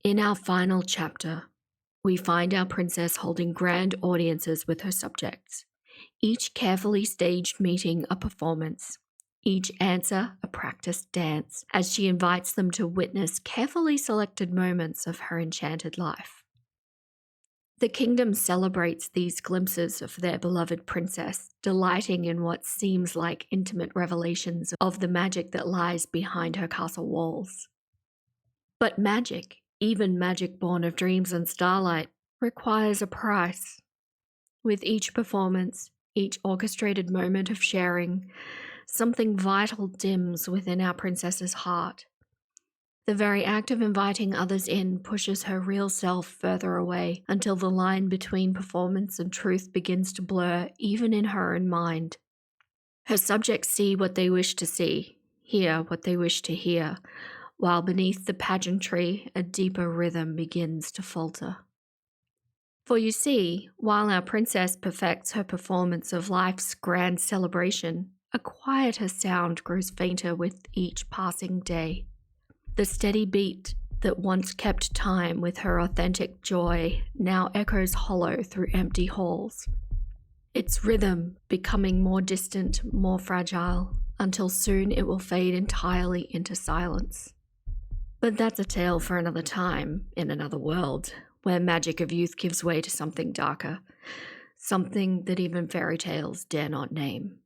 In our final chapter, we find our princess holding grand audiences with her subjects, each carefully staged meeting a performance, each answer a practiced dance, as she invites them to witness carefully selected moments of her enchanted life. The kingdom celebrates these glimpses of their beloved princess, delighting in what seems like intimate revelations of the magic that lies behind her castle walls. But magic, even magic born of dreams and starlight, requires a price. With each performance, each orchestrated moment of sharing, something vital dims within our princess's heart. The very act of inviting others in pushes her real self further away until the line between performance and truth begins to blur even in her own mind. Her subjects see what they wish to see, hear what they wish to hear, while beneath the pageantry a deeper rhythm begins to falter. For you see, while our princess perfects her performance of life's grand celebration, a quieter sound grows fainter with each passing day. The steady beat that once kept time with her authentic joy now echoes hollow through empty halls, its rhythm becoming more distant, more fragile, until soon it will fade entirely into silence. But that's a tale for another time, in another world, where magic of youth gives way to something darker, something that even fairy tales dare not name.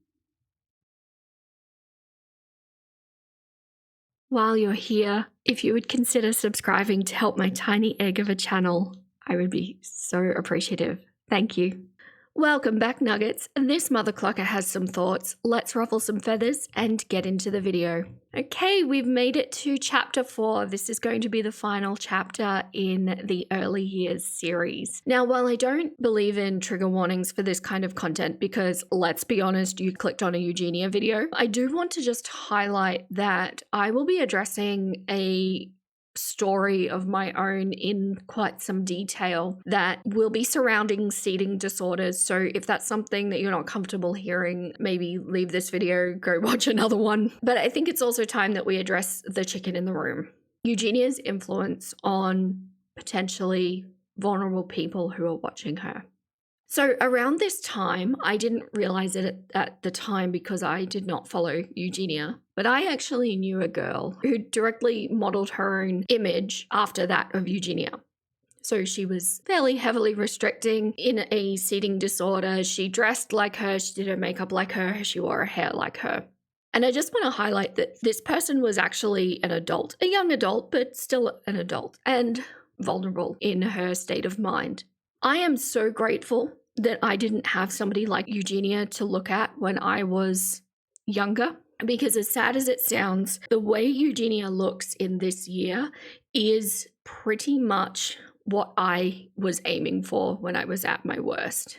While you're here, if you would consider subscribing to help my tiny egg of a channel, I would be so appreciative. Thank you. Welcome back, Nuggets. This mother clucker has some thoughts. Let's ruffle some feathers and get into the video. Okay, we've made it to chapter 4. This is going to be the final chapter in the early years series. Now, while I don't believe in trigger warnings for this kind of content, because let's be honest, you clicked on a Eugenia video, I do want to just highlight that I will be addressing a story of my own in quite some detail that will be surrounding eating disorders. So if that's something that you're not comfortable hearing, maybe leave this video, go watch another one. But I think it's also time that we address the chicken in the room. Eugenia's influence on potentially vulnerable people who are watching her. So around this time, I didn't realize it at the time because I did not follow Eugenia, but I actually knew a girl who directly modeled her own image after that of Eugenia. So she was fairly heavily restricting in a eating disorder. She dressed like her, she did her makeup like her, she wore her hair like her. And I just want to highlight that this person was actually an adult, a young adult, but still an adult and vulnerable in her state of mind. I am so grateful that I didn't have somebody like Eugenia to look at when I was younger, because as sad as it sounds, the way Eugenia looks in this year is pretty much what I was aiming for when I was at my worst.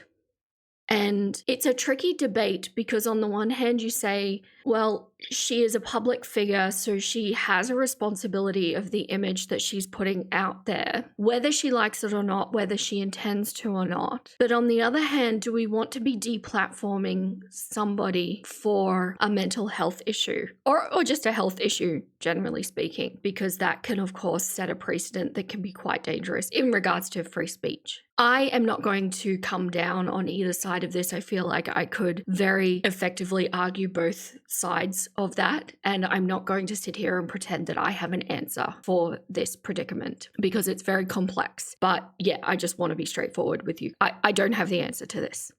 And it's a tricky debate because on the one hand you say, well, she is a public figure, so she has a responsibility of the image that she's putting out there, whether she likes it or not, whether she intends to or not. But on the other hand, do we want to be deplatforming somebody for a mental health issue or just a health issue, generally speaking, because that can, of course, set a precedent that can be quite dangerous in regards to free speech. I am not going to come down on either side of this. I feel like I could very effectively argue both sides of that, and I'm not going to sit here and pretend that I have an answer for this predicament because it's very complex. But yeah, I just want to be straightforward with you. I don't have the answer to this.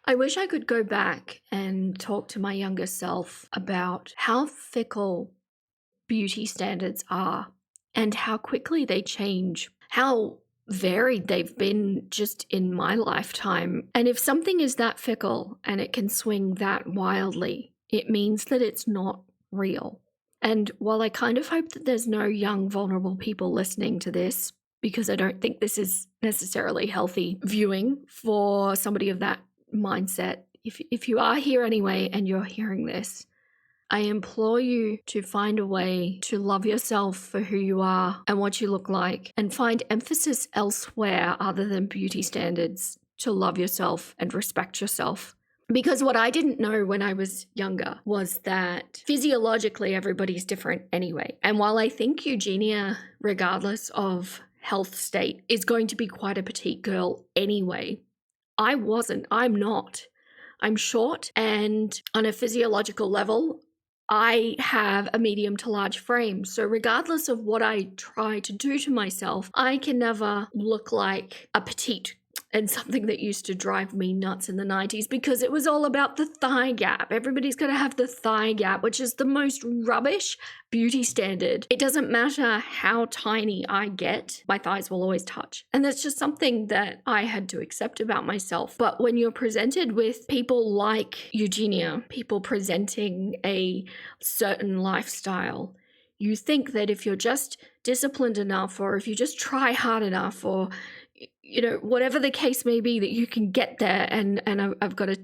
I wish I could go back and talk to my younger self about how fickle beauty standards are and how quickly they change, how varied they've been just in my lifetime. And if something is that fickle and it can swing that wildly, it means that it's not real. And while I kind of hope that there's no young, vulnerable people listening to this, because I don't think this is necessarily healthy viewing for somebody of that mindset, if you are here anyway and you're hearing this, I implore you to find a way to love yourself for who you are and what you look like, and find emphasis elsewhere other than beauty standards to love yourself and respect yourself. Because what I didn't know when I was younger was that physiologically everybody's different anyway. And while I think Eugenia, regardless of health state is going to be quite a petite girl anyway. I wasn't. I'm not. I'm short, and on a physiological level, I have a medium to large frame. So regardless of what I try to do to myself, I can never look like a petite. And something that used to drive me nuts in the 90s, because it was all about the thigh gap. Everybody's got to have the thigh gap, which is the most rubbish beauty standard. It doesn't matter how tiny I get, my thighs will always touch. And that's just something that I had to accept about myself. But when you're presented with people like Eugenia, people presenting a certain lifestyle, you think that if you're just disciplined enough, or if you just try hard enough, or whatever the case may be, that you can get there. And I've got to,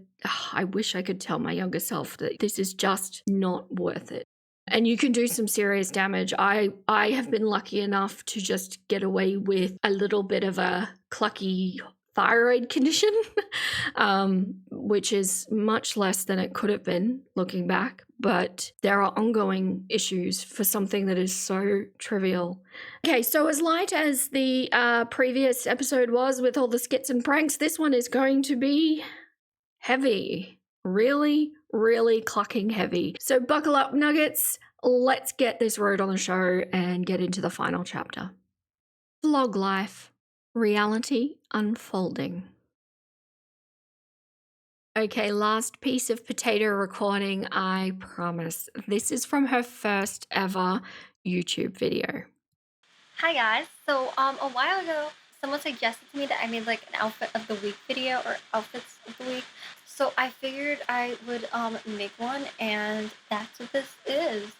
I wish I could tell my younger self that this is just not worth it. And you can do some serious damage. I have been lucky enough to just get away with a little bit of a clucky thyroid condition, which is much less than it could have been looking back. But there are ongoing issues for something that is so trivial. Okay, so as light as the previous episode was with all the skits and pranks, this one is going to be heavy. Really, really clucking heavy. So buckle up, nuggets. Let's get this road on the show and get into the final chapter. Vlog life. Reality unfolding. Okay, last piece of potato recording, I promise. This is from her first ever YouTube video. Hi guys. So a while ago, someone suggested to me that I made like an outfit of the week video or outfits of the week. So I figured I would make one, and that's what this is.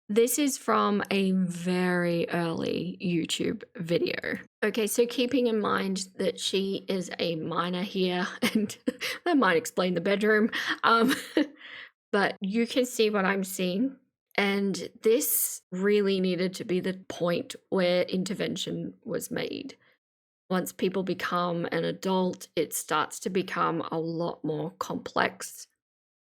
This is from a very early YouTube video. Okay, so keeping in mind that she is a minor here, and that might explain the bedroom, but you can see what I'm seeing. And this really needed to be the point where intervention was made. Once people become an adult, it starts to become a lot more complex.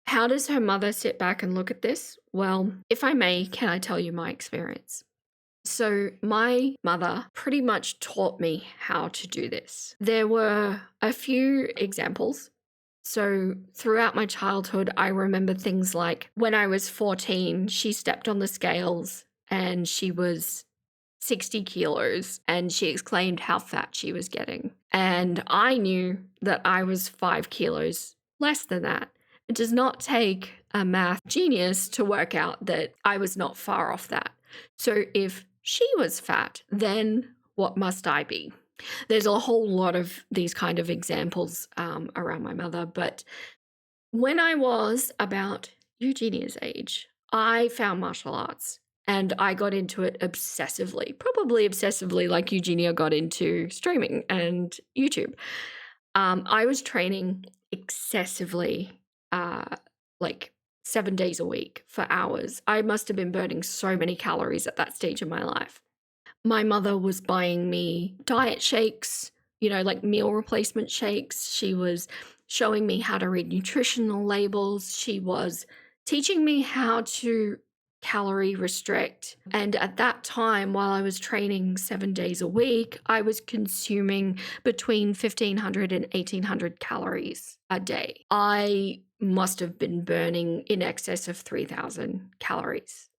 How does her mother sit back and look at this? Well, if I may, can I tell you my experience? So my mother pretty much taught me how to do this. There were a few examples. So throughout my childhood, I remember things like when I was 14, she stepped on the scales and she was 60 kilos, and she exclaimed how fat she was getting. And I knew that I was 5 kilos less than that. It does not take a math genius to work out that I was not far off that. So if she was fat, then what must I be? There's a whole lot of these kind of examples around my mother. But when I was about Eugenia's age, I found martial arts. And I got into it obsessively, probably obsessively like Eugenia got into streaming and YouTube. I was training excessively, like 7 days a week for hours. I must have been burning so many calories at that stage of my life. My mother was buying me diet shakes, like meal replacement shakes. She was showing me how to read nutritional labels. She was teaching me how to calorie restrict. And at that time, while I was training 7 days a week, I was consuming between 1,500 and 1,800 calories a day. I must have been burning in excess of 3,000 calories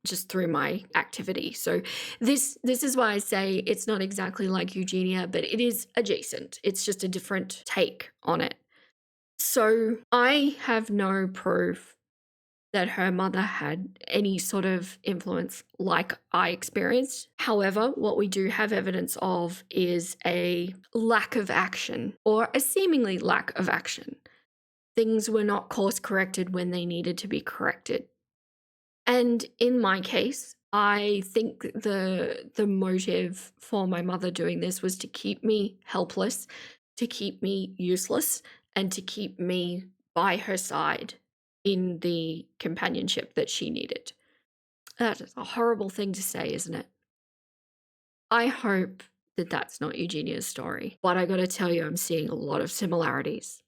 just through my activity. So this is why I say it's not exactly like Eugenia, but it is adjacent. It's just a different take on it. So I have no proof that her mother had any sort of influence like I experienced. However, what we do have evidence of is a lack of action, or a seemingly lack of action. Things were not course corrected when they needed to be corrected. And in my case, I think the motive for my mother doing this was to keep me helpless, to keep me useless, and to keep me by her side in the companionship that she needed. That is a horrible thing to say, isn't it? I hope that that's not Eugenia's story, but I got to tell you, I'm seeing a lot of similarities.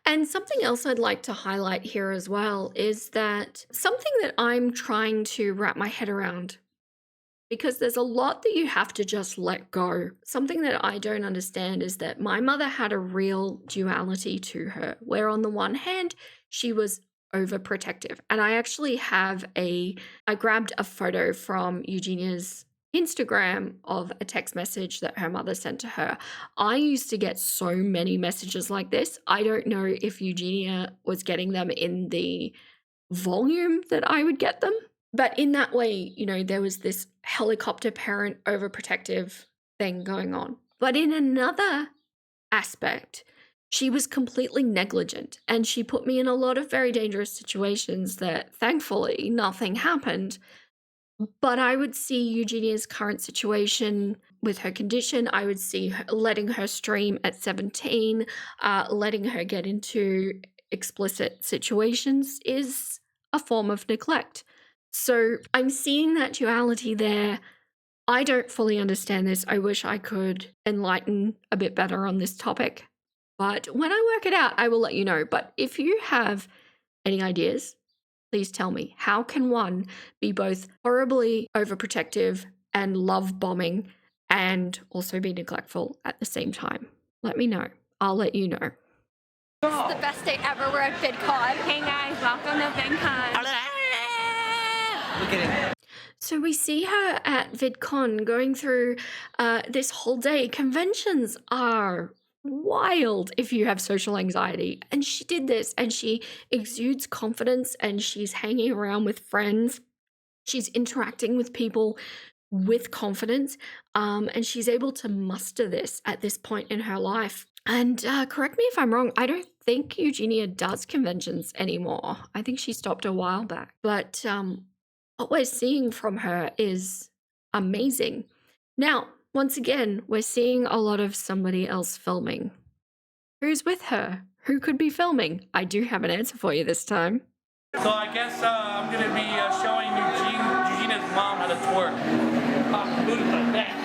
And something else I'd like to highlight here as well is that something that I'm trying to wrap my head around because there's a lot that you have to just let go. Something that I don't understand is that my mother had a real duality to her, where on the one hand, she was overprotective. And I actually I grabbed a photo from Eugenia's Instagram of a text message that her mother sent to her. I used to get so many messages like this. I don't know if Eugenia was getting them in the volume that I would get them. But in that way, there was this helicopter parent overprotective thing going on. But in another aspect, she was completely negligent and she put me in a lot of very dangerous situations that thankfully nothing happened. But I would see Eugenia's current situation with her condition. I would see her letting her stream at 17, letting her get into explicit situations is a form of neglect. So I'm seeing that duality there. I don't fully understand this. I wish I could enlighten a bit better on this topic. But when I work it out, I will let you know. But if you have any ideas, please tell me. How can one be both horribly overprotective and love bombing and also be neglectful at the same time? Let me know. I'll let you know. This is the best day ever. We're at VidCon. Hey guys, welcome to VidCon. Look at it. So we see her at VidCon going through this whole day. Conventions are wild if you have social anxiety. And she did this and she exudes confidence and she's hanging around with friends. She's interacting with people with confidence. And she's able to muster this at this point in her life. And correct me if I'm wrong, I don't think Eugenia does conventions anymore. I think she stopped a while back. But what we're seeing from her is amazing. Now, once again, we're seeing a lot of somebody else filming. Who's with her? Who could be filming? I do have an answer for you this time. So I guess I'm going to be showing Eugenia's mom how to twerk. Booty like that.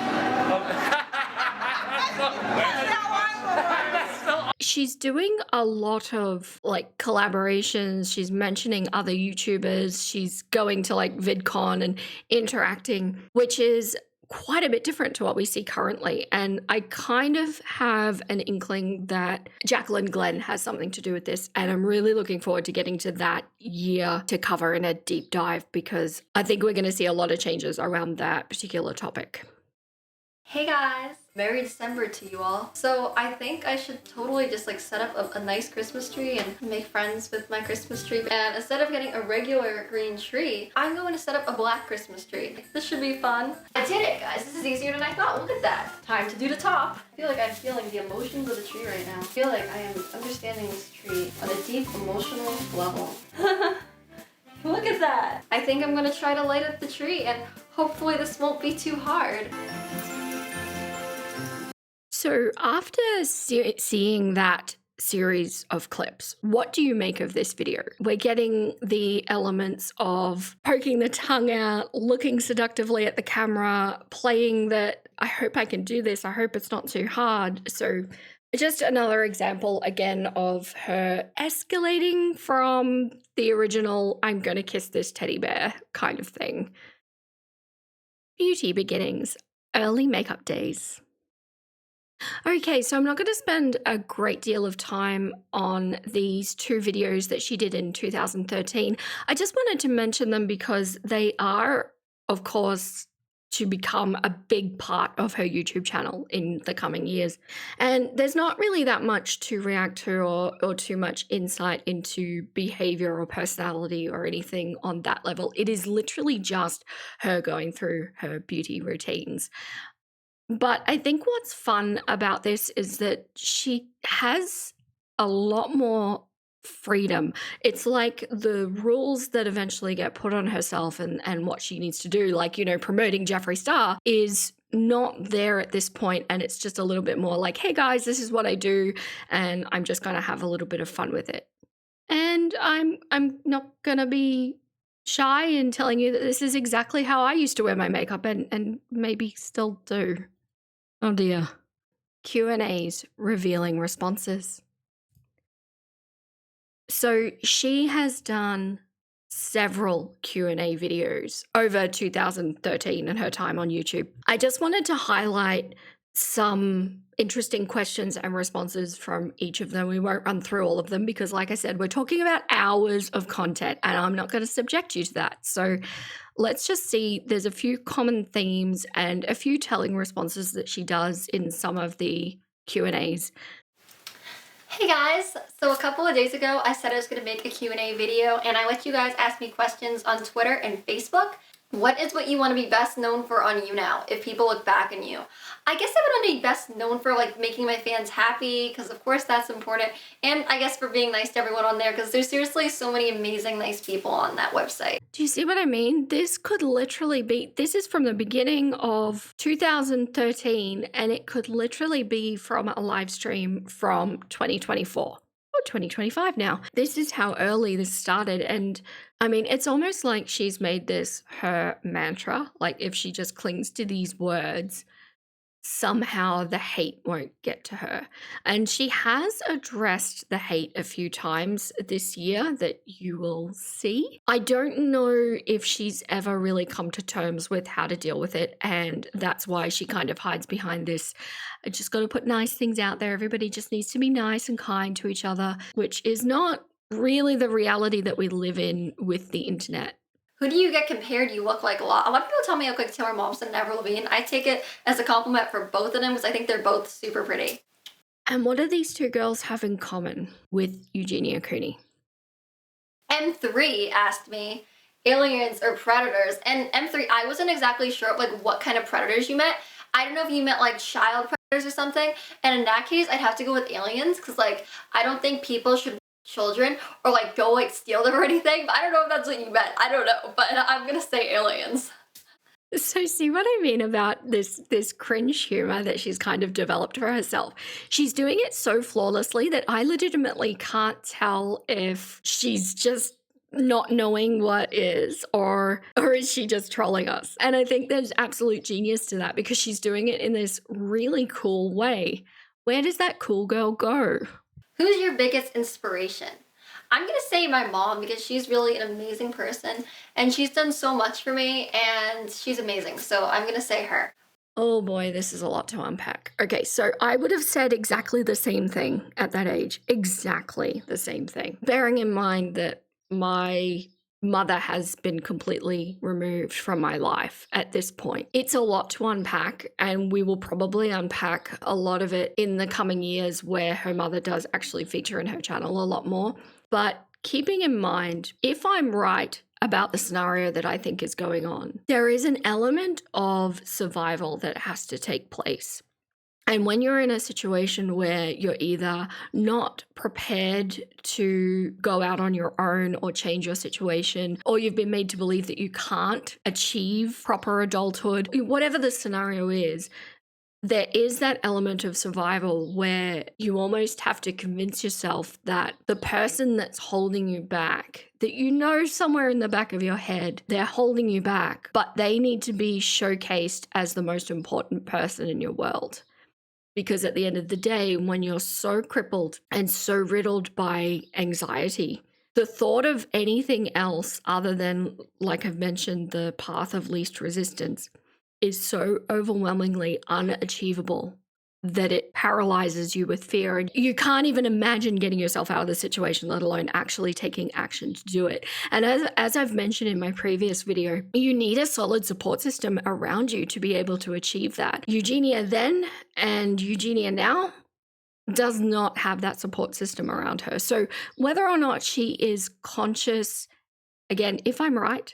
She's doing a lot of like collaborations. She's mentioning other YouTubers. She's going to like VidCon and interacting, which is quite a bit different to what we see currently. And I kind of have an inkling that Jacqueline Glenn has something to do with this. And I'm really looking forward to getting to that year to cover in a deep dive because I think we're going to see a lot of changes around that particular topic. Hey guys! Merry December to you all. So I think I should totally just like set up a nice Christmas tree and make friends with my Christmas tree. And instead of getting a regular green tree, I'm going to set up a black Christmas tree. This should be fun. I did it, guys. This is easier than I thought. Look at that. Time to do the top. I feel like I'm feeling the emotions of the tree right now. I feel like I am understanding this tree on a deep emotional level. Look at that. I think I'm gonna try to light up the tree and hopefully this won't be too hard. So after seeing that series of clips, what do you make of this video? We're getting the elements of poking the tongue out, looking seductively at the camera, playing that I hope I can do this, I hope it's not too hard. So just another example again of her escalating from the original I'm gonna kiss this teddy bear kind of thing. Beauty beginnings, early makeup days. Okay, so I'm not going to spend a great deal of time on these two videos that she did in 2013. I just wanted to mention them because they are, of course, to become a big part of her YouTube channel in the coming years. And there's not really that much to react to or too much insight into behavior or personality or anything on that level. It is literally just her going through her beauty routines. But I think what's fun about this is that she has a lot more freedom. It's like the rules that eventually get put on herself and what she needs to do, like, promoting Jeffree Star is not there at this point, and it's just a little bit more like, hey guys, this is what I do, and I'm just gonna have a little bit of fun with it. And I'm not gonna be shy in telling you that this is exactly how I used to wear my makeup and maybe still do. Oh dear. Q&As, revealing responses. So she has done several Q&A videos over 2013 and her time on YouTube. I just wanted to highlight some interesting questions and responses from each of them. We won't run through all of them because, like I said, we're talking about hours of content and I'm not going to subject you to that. So let's just see. There's a few common themes and a few telling responses that she does in some of the Q&As. Hey guys, so a couple of days ago I said I was going to make a Q&A video and I let you guys ask me questions on Twitter and Facebook. What is what you want to be best known for on you now, if people look back on you? I guess I would want to be best known for like making my fans happy, because of course that's important, and I guess for being nice to everyone on there, because there's seriously so many amazing nice people on that website. Do you see what I mean? This could literally be, this is from the beginning of 2013 and it could literally be from a live stream from 2024. 2025 now. This is how early this started. And I mean, it's almost like she's made this her mantra. Like if she just clings to these words, somehow the hate won't get to her. And she has addressed the hate a few times this year that you will see. I don't know if she's ever really come to terms with how to deal with it. And that's why she kind of hides behind this. I just got to put nice things out there. Everybody just needs to be nice and kind to each other, which is not really the reality that we live in with the internet. Who do you get compared? You look like a lot. A lot of people tell me I look like Taylor Momsen and Avril Lavigne. I take it as a compliment for both of them because I think they're both super pretty. And what do these two girls have in common with Eugenia Cooney? M3 asked me, aliens or predators? And M3, I wasn't exactly sure like what kind of predators you meant. I don't know if you meant like child predators or something. And in that case, I'd have to go with aliens because like I don't think people should children or like go like steal them or anything, but I don't know if that's what you meant. I don't know, but I'm gonna say aliens. So see what I mean about this cringe humor that she's kind of developed for herself. She's doing it so flawlessly that I legitimately can't tell if she's just not knowing what is or is she just trolling us. And I think there's absolute genius to that because she's doing it in this really cool way. Where does that cool girl go? Who's your biggest inspiration? I'm going to say my mom because she's really an amazing person and she's done so much for me and she's amazing. So I'm going to say her. Oh boy, this is a lot to unpack. Okay, so I would have said exactly the same thing at that age. Exactly the same thing. Bearing in mind that my mother has been completely removed from my life at this point. It's a lot to unpack, and we will probably unpack a lot of it in the coming years where her mother does actually feature in her channel a lot more. But keeping in mind, if I'm right about the scenario that I think is going on, there is an element of survival that has to take place. And when you're in a situation where you're either not prepared to go out on your own or change your situation, or you've been made to believe that you can't achieve proper adulthood, whatever the scenario is, there is that element of survival where you almost have to convince yourself that the person that's holding you back, that you know somewhere in the back of your head, they're holding you back, but they need to be showcased as the most important person in your world. Because at the end of the day, when you're so crippled and so riddled by anxiety, the thought of anything else other than, like I've mentioned, the path of least resistance is so overwhelmingly unachievable that it paralyzes you with fear. And you can't even imagine getting yourself out of the situation, let alone actually taking action to do it. And as I've mentioned in my previous video, you need a solid support system around you to be able to achieve that. Eugenia then and Eugenia now does not have that support system around her. So whether or not she is conscious, again, if I'm right,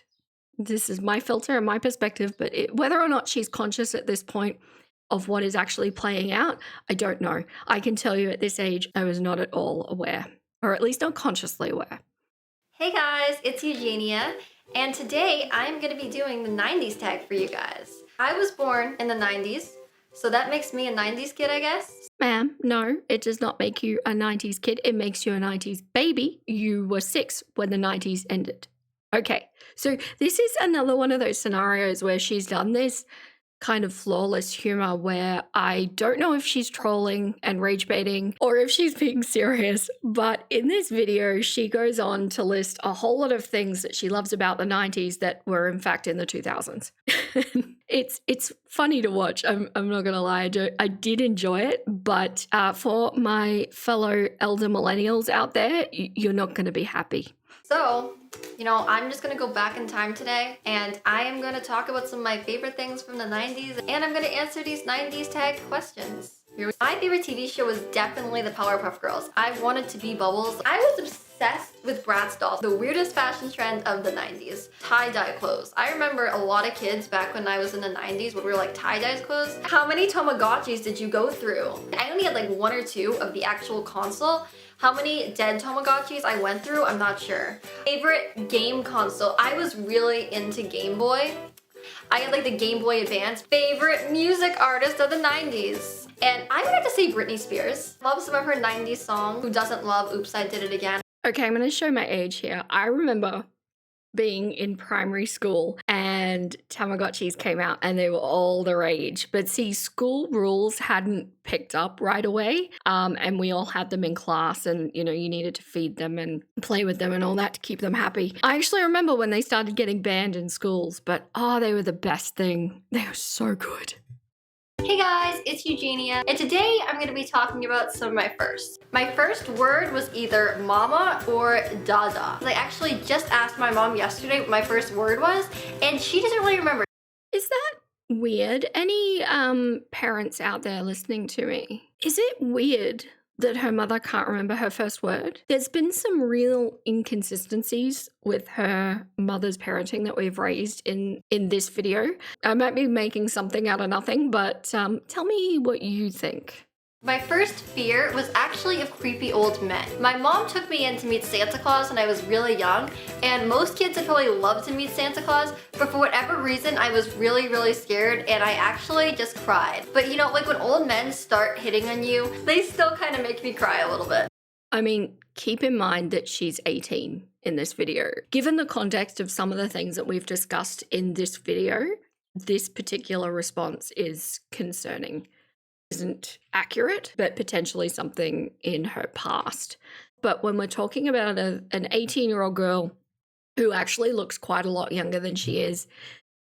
this is my filter and my perspective, but whether or not she's conscious at this point of what is actually playing out, I don't know. I can tell you at this age, I was not at all aware, or at least not consciously aware. Hey guys, it's Eugenia, and today I'm going to be doing the 90s tag for you guys. I was born in the 90s, so that makes me a 90s kid, I guess. Ma'am, no, it does not make you a 90s kid. It makes you a 90s baby. You were 6 when the 90s ended. Okay, so this is another one of those scenarios where she's done this kind of flawless humor where I don't know if she's trolling and rage baiting or if she's being serious. But in this video, she goes on to list a whole lot of things that she loves about the 90s that were in fact in the 2000s. It's funny to watch. I'm not gonna lie. I did enjoy it, but for my fellow elder millennials out there, you're not gonna be happy. So, I'm just gonna go back in time today, and I am gonna talk about some of my favorite things from the 90s, and I'm gonna answer these 90s tag questions. My favorite TV show was definitely the Powerpuff Girls. I wanted to be Bubbles. I was obsessed with Bratz dolls. The weirdest fashion trend of the 90s. Tie-dye clothes. I remember a lot of kids back when I was in the 90s would wear like tie-dye clothes. How many Tamagotchis did you go through? I only had like 1 or 2 of the actual console. How many dead Tamagotchis I went through, I'm not sure. Favorite game console. I was really into Game Boy. I had like the Game Boy Advance. Favorite music artist of the 90s. And I would have to say Britney Spears. Love some of her 90s songs. Who doesn't love Oops, I Did It Again? Okay, I'm going to show my age here. I remember being in primary school and Tamagotchis came out and they were all the rage. But see, school rules hadn't picked up right away. And we all had them in class and, you needed to feed them and play with them and all that to keep them happy. I actually remember when they started getting banned in schools, but they were the best thing. They were so good. Hey guys, it's Eugenia, and today I'm going to be talking about some of my firsts. My first word was either mama or dada. I actually just asked my mom yesterday what my first word was, and she doesn't really remember. Is that weird? Any parents out there listening to me? Is it weird that her mother can't remember her first word? There's been some real inconsistencies with her mother's parenting that we've raised in this video. I might be making something out of nothing, but tell me what you think. My first fear was actually of creepy old men. My mom took me in to meet Santa Claus when I was really young, and most kids would probably love to meet Santa Claus, but for whatever reason, I was really, really scared, and I actually just cried. But like when old men start hitting on you, they still kind of make me cry a little bit. I mean, keep in mind that she's 18 in this video. Given the context of some of the things that we've discussed in this video, this particular response is concerning. Isn't accurate, but potentially something in her past. But when we're talking about an 18-year-old girl who actually looks quite a lot younger than she is,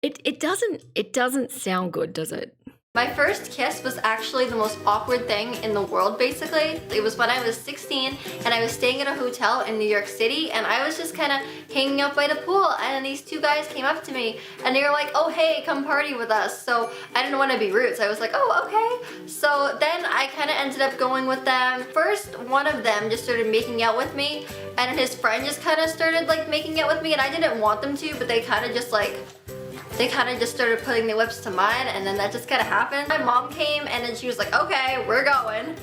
it doesn't sound good, does it? My first kiss was actually the most awkward thing in the world, basically. It was when I was 16 and I was staying at a hotel in New York City, and I was just kind of hanging out by the pool, and these 2 guys came up to me and they were like, oh hey, come party with us. So I didn't want to be rude, so I was like, oh okay. So then I kind of ended up going with them. First, one of them just started making out with me, and his friend just kind of started like making out with me, and I didn't want them to, but they kind of just started putting their lips to mine, and then that just kind of happened. My mom came, and then she was like, okay, we're going.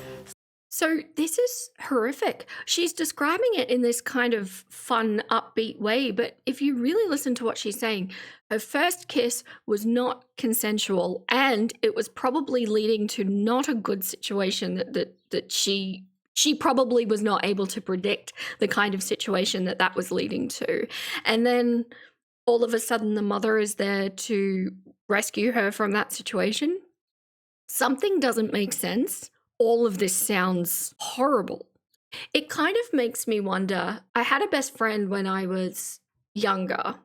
So this is horrific. She's describing it in this kind of fun, upbeat way, but if you really listen to what she's saying, her first kiss was not consensual, and it was probably leading to not a good situation that she probably was not able to predict the kind of situation that was leading to. And then all of a sudden the mother is there to rescue her from that situation. Something doesn't make sense. All of this sounds horrible. It kind of makes me wonder. I had a best friend when I was younger.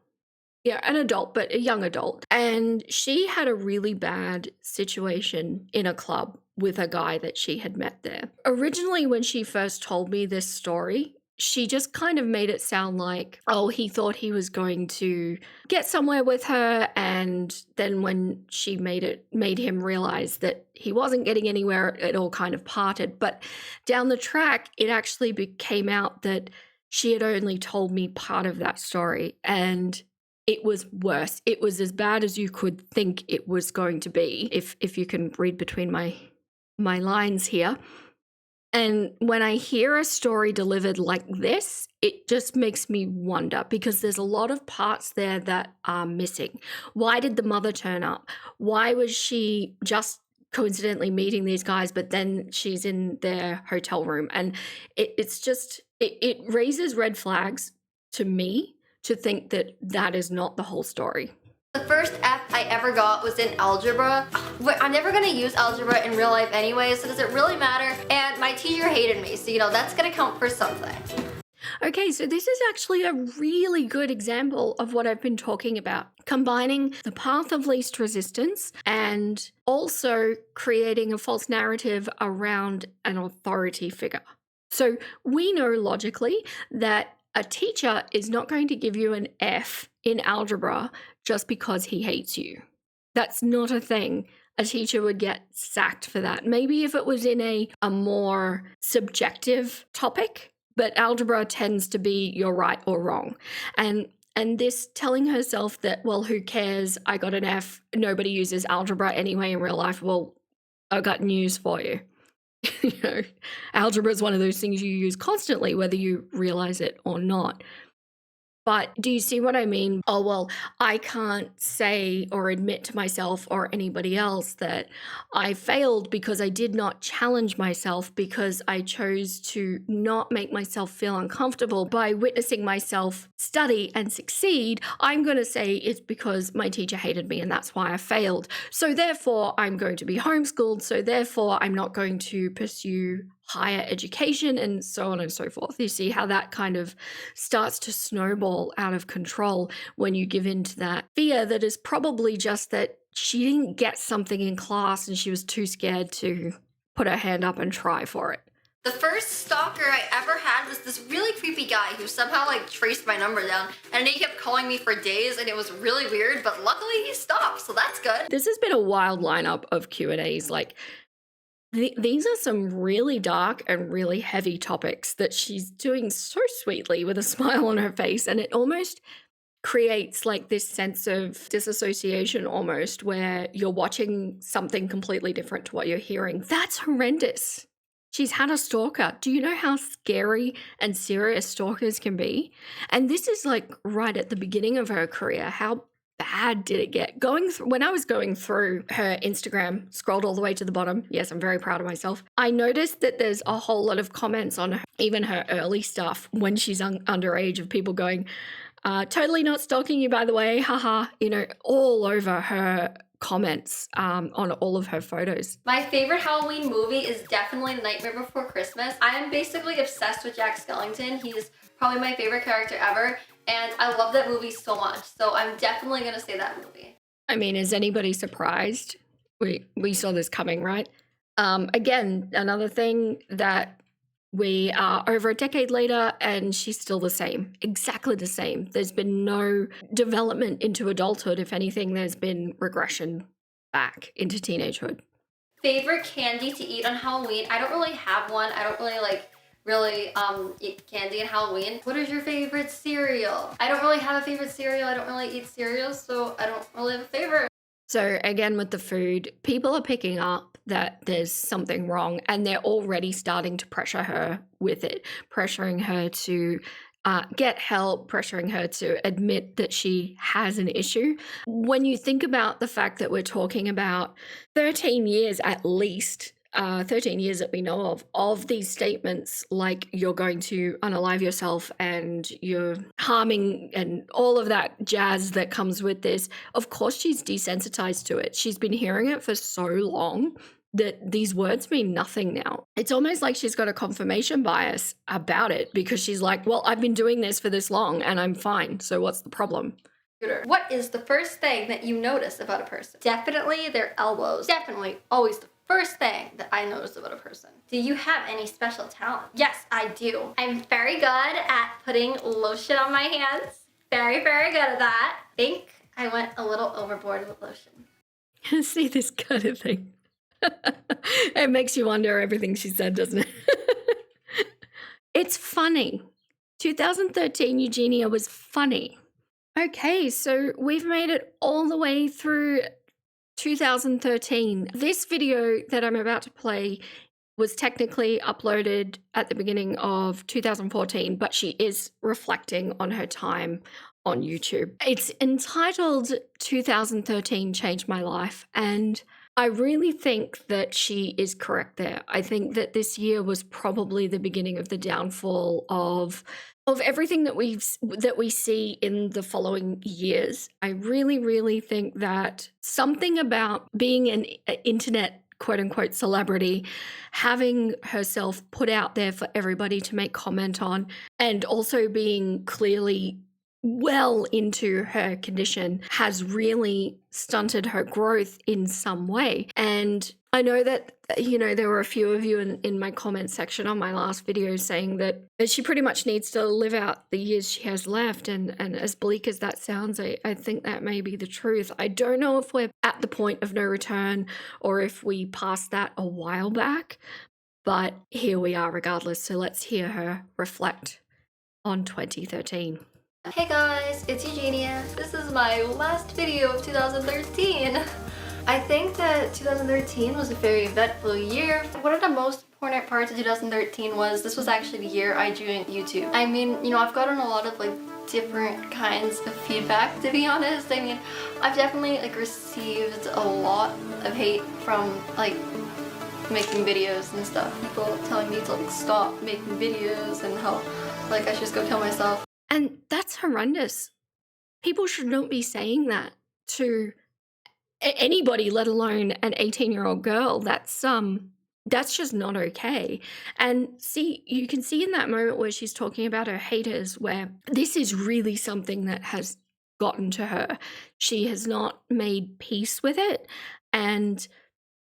Yeah, an adult, but a young adult. And she had a really bad situation in a club with a guy that she had met there. Originally, when she first told me this story, she just kind of made it sound like, oh, he thought he was going to get somewhere with her, and then when she made him realize that he wasn't getting anywhere, it all kind of parted. But down the track, it actually came out that she had only told me part of that story, and it was worse. It was as bad as you could think it was going to be, if you can read between my lines here. And when I hear a story delivered like this, it just makes me wonder, because there's a lot of parts there that are missing. Why did the mother turn up? Why was she just coincidentally meeting these guys, but then she's in their hotel room? And it raises red flags to me to think that is not the whole story. The first F I ever got was in algebra. But I'm never gonna use algebra in real life anyway, so does it really matter? And my teacher hated me, so you know, that's gonna count for something. Okay, so this is actually a really good example of what I've been talking about, combining the path of least resistance and also creating a false narrative around an authority figure. So we know logically that a teacher is not going to give you an F in algebra just because he hates you. That's not a thing. A teacher would get sacked for that. Maybe if it was in a more subjective topic, but algebra tends to be you're right or wrong. And this telling herself that, well, who cares? I got an F. Nobody uses algebra anyway in real life. Well, I've got news for you. You know, algebra is one of those things you use constantly, whether you realize it or not. But do you see what I mean? Oh, well, I can't say or admit to myself or anybody else that I failed because I did not challenge myself, because I chose to not make myself feel uncomfortable by witnessing myself study and succeed. I'm going to say it's because my teacher hated me and that's why I failed. So therefore, I'm going to be homeschooled. So therefore, I'm not going to pursue higher education and so on and so forth. You see how that kind of starts to snowball out of control when you give in to that fear that is probably just that she didn't get something in class and she was too scared to put her hand up and try for it. The first stalker I ever had was this really creepy guy who somehow like traced my number down, and he kept calling me for days, and it was really weird, but luckily he stopped, so that's good. This has been a wild lineup of Q&As. Like, these are some really dark and really heavy topics that she's doing so sweetly with a smile on her face, and it almost creates like this sense of disassociation almost, where you're watching something completely different to what you're hearing. That's horrendous. She's had a stalker. Do you know how scary and serious stalkers can be? And this is like right at the beginning of her career. How bad did it get? When I was going through her Instagram, scrolled all the way to the bottom. Yes, I'm very proud of myself. I noticed that there's a whole lot of comments on even her early stuff when she's underage, of people going, totally not stalking you, by the way, haha, you know, all over her comments on all of her photos. My favorite Halloween movie is definitely Nightmare Before Christmas. I am basically obsessed with Jack Skellington. He's probably my favorite character ever, and I love that movie so much. So I'm definitely gonna say that movie. I mean, is anybody surprised? We saw this coming, right? Again, another thing that we are over a decade later and she's still the same, exactly the same. There's been no development into adulthood. If anything, there's been regression back into teenagehood. Favorite candy to eat on Halloween? I don't really have one. I don't really eat candy on Halloween. What is your favorite cereal? I don't really have a favorite cereal. I don't really eat cereals, so I don't really have a favorite. So again, with the food, people are picking up that there's something wrong and they're already starting to pressure her with it, pressuring her to get help, pressuring her to admit that she has an issue. When you think about the fact that we're talking about 13 years at least, 13 years that we know of these statements, like you're going to unalive yourself and you're harming and all of that jazz that comes with this, of course she's desensitized to it. She's been hearing it for so long that these words mean nothing now. It's almost like she's got a confirmation bias about it, because she's like, well, I've been doing this for this long and I'm fine, so what's the problem? What is the first thing that you notice about a person? Definitely their elbows. Definitely always the first thing that I notice about a person. Do you have any special talent? Yes, I do. I'm very good at putting lotion on my hands. Very, very good at that. I think I went a little overboard with lotion. See this kind of thing. It makes you wonder everything she said, doesn't it? It's funny. 2013 Eugenia was funny. Okay, so we've made it all the way through 2013. This video that I'm about to play was technically uploaded at the beginning of 2014, but she is reflecting on her time on YouTube. It's entitled 2013 Changed My Life, and I really think that she is correct there. I think that this year was probably the beginning of the downfall of everything that we see in the following years. I really, really think that something about being an internet quote unquote celebrity, having herself put out there for everybody to make comment on, and also being clearly well into her condition has really stunted her growth in some way. And I know that, there were a few of you in my comment section on my last video saying that she pretty much needs to live out the years she has left. And as bleak as that sounds, I think that may be the truth. I don't know if we're at the point of no return or if we passed that a while back, but here we are regardless. So let's hear her reflect on 2013. Hey guys, it's Eugenia. This is my last video of 2013. I think that 2013 was a very eventful year. One of the most important parts of 2013 was this was actually the year I joined YouTube. I mean, I've gotten a lot of different kinds of feedback, to be honest. I mean, I've definitely received a lot of hate from making videos and stuff. People telling me to stop making videos and how I should just go kill myself. And that's horrendous. People should not be saying that to anybody, let alone an 18-year-old girl. That's just not okay. And see, you can see in that moment where she's talking about her haters, where this is really something that has gotten to her. She has not made peace with it. And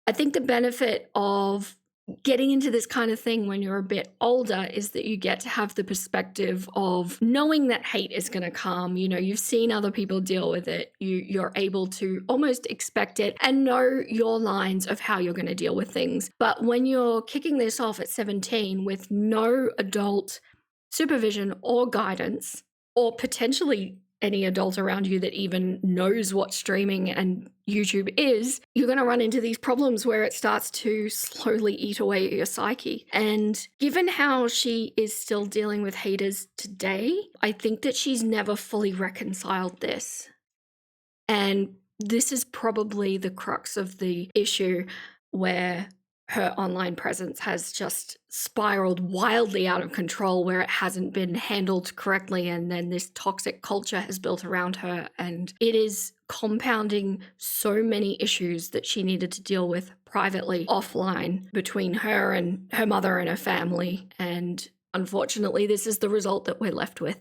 I think the benefit of getting into this kind of thing when you're a bit older is that you get to have the perspective of knowing that hate is going to come. You've seen other people deal with it. You're able to almost expect it and know your lines of how you're going to deal with things. But when you're kicking this off at 17 with no adult supervision or guidance, or potentially any adult around you that even knows what streaming and YouTube is, you're going to run into these problems where it starts to slowly eat away at your psyche. And given how she is still dealing with haters today, I think that she's never fully reconciled this. And this is probably the crux of the issue, where her online presence has just spiraled wildly out of control, where it hasn't been handled correctly, and then this toxic culture has built around her, and it is compounding so many issues that she needed to deal with privately, offline, between her and her mother and her family. And unfortunately, this is the result that we're left with.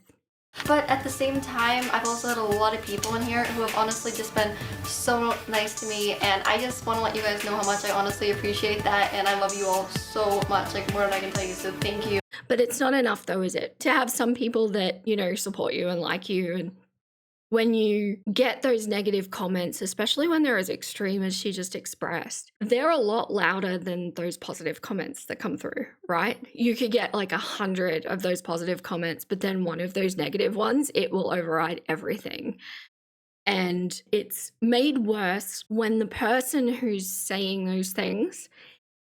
But at the same time, I've also had a lot of people in here who have honestly just been so nice to me, and I just want to let you guys know how much I honestly appreciate that, and I love you all so much, more than I can tell you, so thank you. But it's not enough though, is it? To have some people that, support you and like you, and when you get those negative comments, especially when they're as extreme as she just expressed, they're a lot louder than those positive comments that come through, right? You could get 100 of those positive comments, but then one of those negative ones, it will override everything. And it's made worse when the person who's saying those things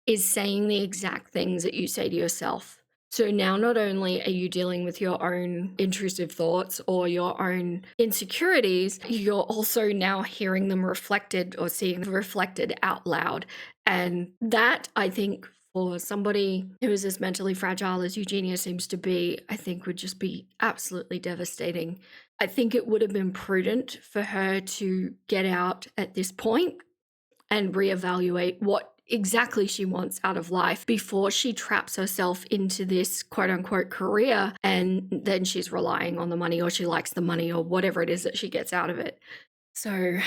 is saying the exact things that you say to yourself. So now not only are you dealing with your own intrusive thoughts or your own insecurities, you're also now hearing them reflected or seeing them reflected out loud. And that, I think, for somebody who is as mentally fragile as Eugenia seems to be, I think would just be absolutely devastating. I think it would have been prudent for her to get out at this point and reevaluate what exactly she wants out of life before she traps herself into this quote unquote career, and then she's relying on the money, or she likes the money, or whatever it is that she gets out of it. So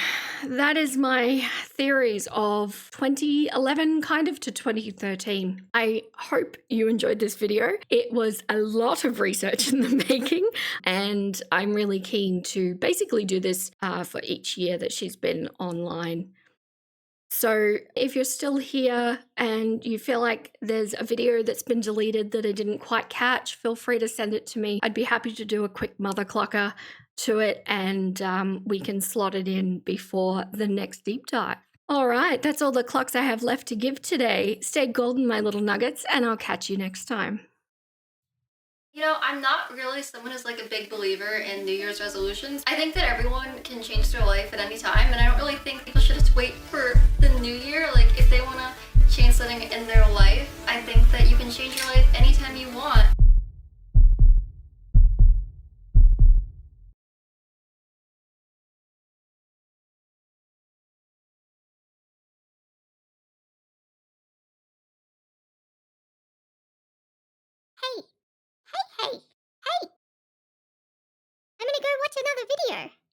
that is my theories of 2011 kind of to 2013. I hope you enjoyed this video. It was a lot of research in the making, and I'm really keen to basically do this for each year that she's been online. So if you're still here and you feel like there's a video that's been deleted that I didn't quite catch, feel free to send it to me. I'd be happy to do a quick mother clucker to it, and we can slot it in before the next deep dive. All right, that's all the clucks I have left to give today. Stay golden, my little nuggets, and I'll catch you next time. I'm not really someone who's a big believer in New Year's resolutions. I think that everyone can change their life at any time, and I don't really think people should just wait for the New Year video.